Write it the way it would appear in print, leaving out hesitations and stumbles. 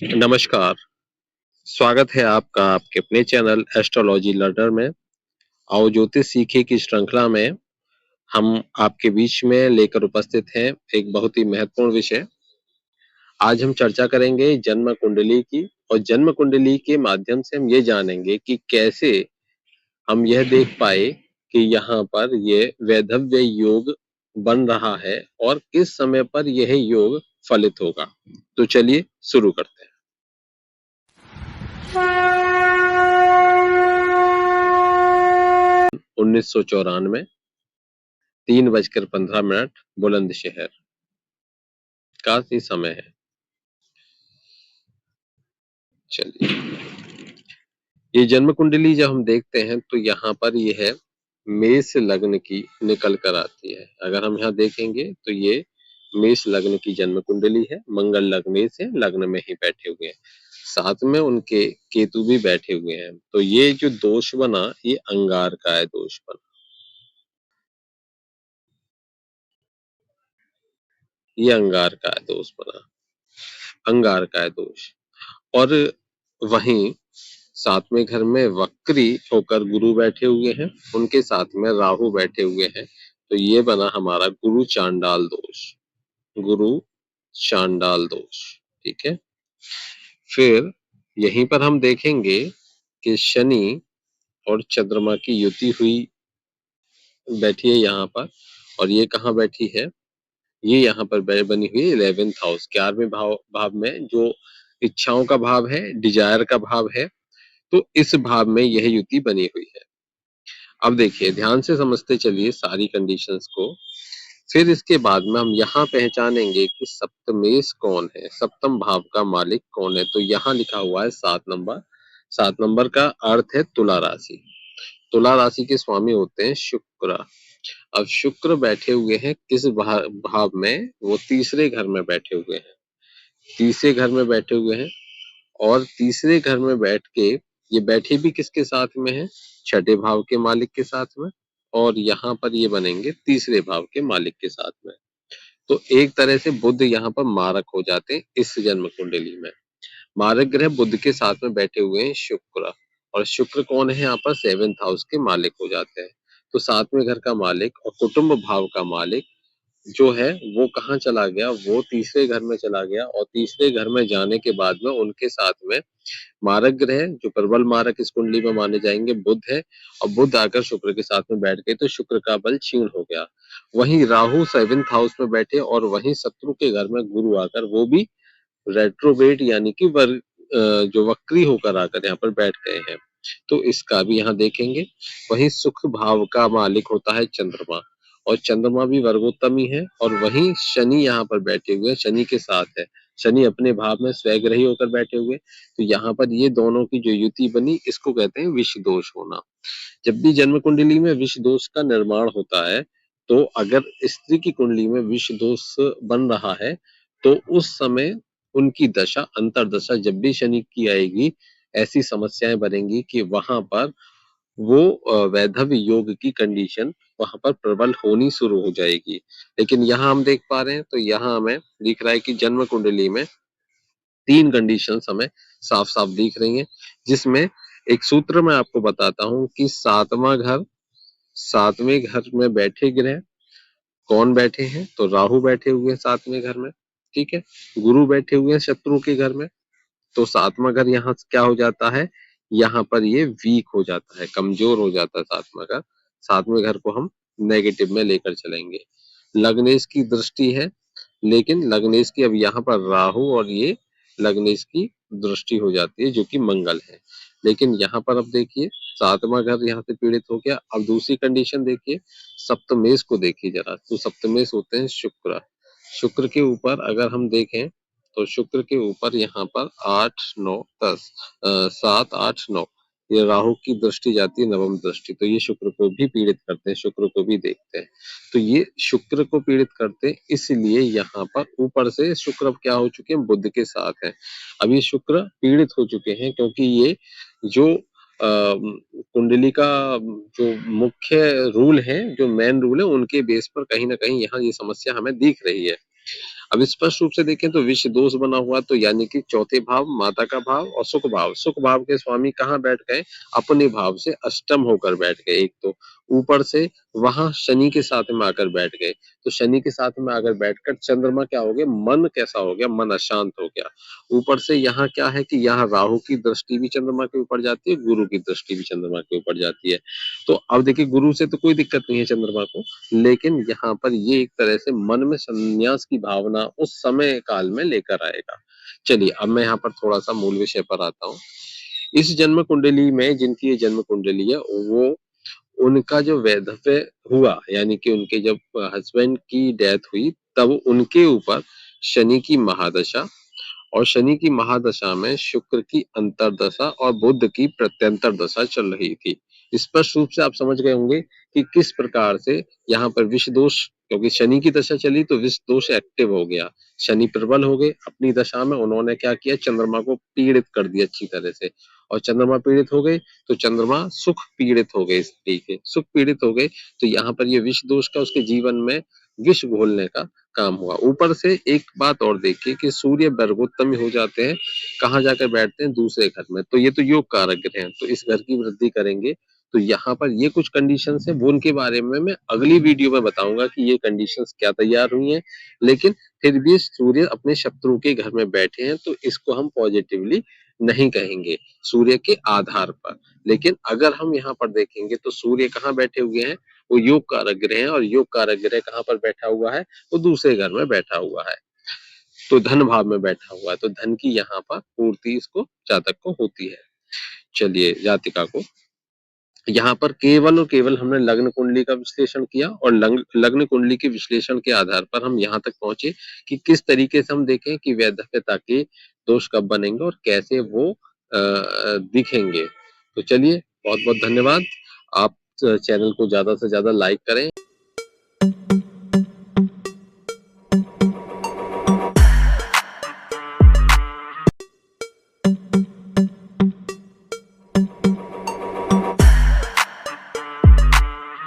नमस्कार, स्वागत है आपका आपके अपने चैनल एस्ट्रोलॉजी लर्नर में। आओ ज्योतिष सीखे की श्रृंखला में हम आपके बीच में लेकर उपस्थित हैं एक बहुत ही महत्वपूर्ण विषय। आज हम चर्चा करेंगे जन्म कुंडली की और जन्म कुंडली के माध्यम से हम ये जानेंगे कि कैसे हम यह देख पाए कि यहाँ पर ये वैधव्य योग बन रहा है और किस समय पर यह योग फलित होगा। तो चलिए शुरू करते हैं। 1994 3:15 बुलंदशहर का ही समय है। चलिए, ये जन्म कुंडली जब हम देखते हैं तो यहाँ पर यह मेष लग्न की निकल कर आती है। अगर हम यहाँ देखेंगे तो ये मेष लग्न की जन्म कुंडली है। मंगल लग्न से लग्न में ही बैठे हुए हैं, साथ में उनके केतु भी बैठे हुए हैं। तो ये जो दोष बना ये अंगार का है दोष बना, ये अंगार का है दोष बना, अंगार का है दोष। और वहीं सातवें घर में वक्री होकर गुरु बैठे हुए हैं, उनके साथ में राहु बैठे हुए हैं। तो ये बना हमारा गुरु चांडाल दोष, गुरु चांडाल दोष। ठीक है, फिर यहीं पर हम देखेंगे कि शनि और चंद्रमा की युति हुई बैठी है यहाँ पर। और ये कहाँ बैठी है? ये यहाँ पर बनी हुई 11th हाउस, 11वें भाव में, जो इच्छाओं का भाव है, डिजायर का भाव है। तो इस भाव में यह युति बनी हुई है। अब देखिए, ध्यान से समझते चलिए सारी कंडीशंस को। फिर इसके बाद में हम यहाँ पहचानेंगे कि सप्तमेश कौन है, सप्तम भाव का मालिक कौन है। तो यहाँ लिखा हुआ है 7 नंबर। 7 नंबर का अर्थ है तुला राशि। तुला राशि के स्वामी होते हैं शुक्र। अब शुक्र बैठे हुए हैं किस भाव में? वो तीसरे घर में बैठे हुए हैं, तीसरे घर में बैठे हुए हैं। और तीसरे घर में बैठ के ये बैठे भी किसके साथ में है? छठे भाव के मालिक के साथ में। और यहाँ पर ये बनेंगे तीसरे भाव के मालिक के साथ में। तो एक तरह से बुध यहाँ पर मारक हो जाते हैं इस जन्म कुंडली में। मारक ग्रह बुध के साथ में बैठे हुए हैं शुक्र। और शुक्र कौन है यहाँ पर? 7th हाउस के मालिक हो जाते हैं। तो सातवें घर का मालिक और कुटुंब भाव का मालिक जो है वो कहाँ चला गया? वो तीसरे घर में चला गया। और तीसरे घर में जाने के बाद में उनके साथ में मारक ग्रह, जो प्रबल मारक इस कुंडली में माने जाएंगे, बुध है। और बुध आकर शुक्र के साथ में बैठ गए तो शुक्र का बल क्षीण हो गया। वहीं राहु 7th हाउस में बैठे और वहीं शत्रु के घर में गुरु आकर वो भी रेट्रोवेट यानी कि जो वक्री होकर आकर यहाँ पर बैठ गए हैं। तो इसका भी यहाँ देखेंगे। वहीं सुख भाव का मालिक होता है चंद्रमा, और चंद्रमा भी वर्गोत्तम ही है। और वहीं शनि यहाँ पर बैठे हुए, शनि के साथ है। शनि अपने भाव में स्वग्रही होकर बैठे हुए। तो यहाँ पर ये दोनों की जो युति बनी, इसको कहते हैं विष दोष होना। जब भी जन्म कुंडली में विष दोष का निर्माण होता है, तो अगर स्त्री की कुंडली में विष दोष बन रहा है तो उस समय उनकी दशा, अंतरदशा जब भी शनि की आएगी, ऐसी समस्याएं बनेंगी कि वहां पर वो वैधव्य योग की कंडीशन वहां पर प्रबल होनी शुरू हो जाएगी। लेकिन यहाँ हम देख पा रहे हैं, तो यहाँ हमें दिख रहा है कि जन्म कुंडली में 3 कंडीशंस हमें साफ साफ दिख रही हैं। जिसमें एक सूत्र मैं आपको बताता हूं कि सातवें घर में बैठे ग्रह कौन बैठे हैं? तो राहु बैठे हुए हैं 7वें घर में। ठीक है, गुरु बैठे हुए हैं शत्रु के घर में। तो 7वां घर यहाँ क्या हो जाता है? यहाँ पर ये वीक हो जाता है, कमजोर हो जाता है 7वां घर। 7वें घर को हम नेगेटिव में लेकर चलेंगे। लग्नेश की दृष्टि है, लेकिन लग्नेश की अब यहाँ पर राहु और ये लग्नेश की दृष्टि हो जाती है, जो कि मंगल है। लेकिन यहाँ पर अब देखिए 7वां घर यहाँ से पीड़ित हो गया। अब दूसरी कंडीशन देखिए, सप्तमेश को देखिए जरा। तो सप्तमेश होते हैं शुक्र। शुक्र के ऊपर अगर हम देखें तो शुक्र के ऊपर यहाँ पर 8 9 10 7 8 9 ये राहु की दृष्टि जाती है, नवम दृष्टि। तो ये शुक्र को भी पीड़ित करते हैं, शुक्र को भी देखते हैं। तो ये शुक्र को पीड़ित करते हैं, इसलिए यहाँ पर ऊपर से शुक्र अब क्या हो चुके हैं? बुध के साथ है। अब ये शुक्र पीड़ित हो चुके हैं, क्योंकि ये जो कुंडली का जो मुख्य रूल है, जो मेन रूल है, उनके बेस पर कहीं ना कहीं यहाँ ये समस्या हमें दिख रही है। अब स्पष्ट रूप से देखें तो विष दोष बना हुआ, तो यानी कि चौथे भाव माता का भाव और सुख भाव के स्वामी कहाँ बैठ गए, अपने भाव से अष्टम होकर बैठ गए। एक तो ऊपर से वहां शनि के साथ में आकर बैठ गए, तो शनि के साथ में आकर बैठकर चंद्रमा क्या हो गया, मन कैसा हो गया, मन अशांत हो गया। ऊपर से यहाँ क्या है कि यहाँ राहु की दृष्टि भी चंद्रमा के ऊपर जाती है, गुरु की दृष्टि भी चंद्रमा के ऊपर जाती है। तो अब देखिए गुरु से तो कोई दिक्कत नहीं है चंद्रमा को, लेकिन यहाँ पर ये एक तरह से मन में संन्यास की भावना उस समय काल में लेकर आएगा। चलिए अब मैं यहाँ पर थोड़ा सा मूल विषय पर आता हूँ। इस जन्म कुंडली में जिनकी ये जन्म कुंडली है, वो उनका जो वैधव्य हुआ, यानी कि उनके जब हस्बैंड की डेथ हुई, तब उनके ऊपर शनि की महादशा, और शनि की महादशा में शुक्र की अंतरदशा और बुध की प्रत्यंतर दशा चल रही थी। स्पष्ट रूप से आप समझ गए होंगे कि किस प्रकार से यहाँ पर विष दोष, क्योंकि शनि की दशा चली तो विष दोष एक्टिव हो गया, शनि प्रबल हो गए अपनी दशा में, उन्होंने क्या किया, चंद्रमा को पीड़ित कर दिया अच्छी तरह से, और चंद्रमा पीड़ित हो गए तो चंद्रमा सुख पीड़ित हो गए, स्त्री के सुख पीड़ित हो गए, तो यहाँ पर ये विष दोष का उसके जीवन में विष घोलने का काम हुआ। ऊपर से एक बात और देखिए कि सूर्य वर्गोत्तम हो जाते हैं, कहाँ जाकर बैठते हैं, दूसरे घर में, तो ये तो योग कारक ग्रह हैं, तो इस घर की वृद्धि करेंगे। तो यहाँ पर ये कुछ कंडीशंस है, वो उनके बारे में मैं अगली वीडियो में बताऊंगा कि ये कंडीशंस क्या तैयार हुई हैं, लेकिन फिर भी सूर्य अपने शत्रु के घर में बैठे हैं, तो इसको हम पॉजिटिवली नहीं कहेंगे सूर्य के आधार पर। लेकिन अगर हम यहाँ पर देखेंगे तो सूर्य कहाँ बैठे हुए हैं, वो योग कारक ग्रह हैं, और योग कारक ग्रह कहाँ पर बैठा हुआ है, वो दूसरे घर में बैठा हुआ है, तो धन भाव में बैठा हुआ है, तो धन की यहाँ पर पूर्ति इसको जातक को होती है। चलिए जातिका को यहाँ पर केवल और केवल हमने लग्न कुंडली का विश्लेषण किया, और लग्न कुंडली के विश्लेषण के आधार पर हम यहाँ तक पहुंचे कि किस तरीके से हम देखें कि वैधव्यता के दोष कब बनेंगे और कैसे वो दिखेंगे। तो चलिए बहुत बहुत धन्यवाद। आप चैनल को ज्यादा से ज्यादा लाइक करें।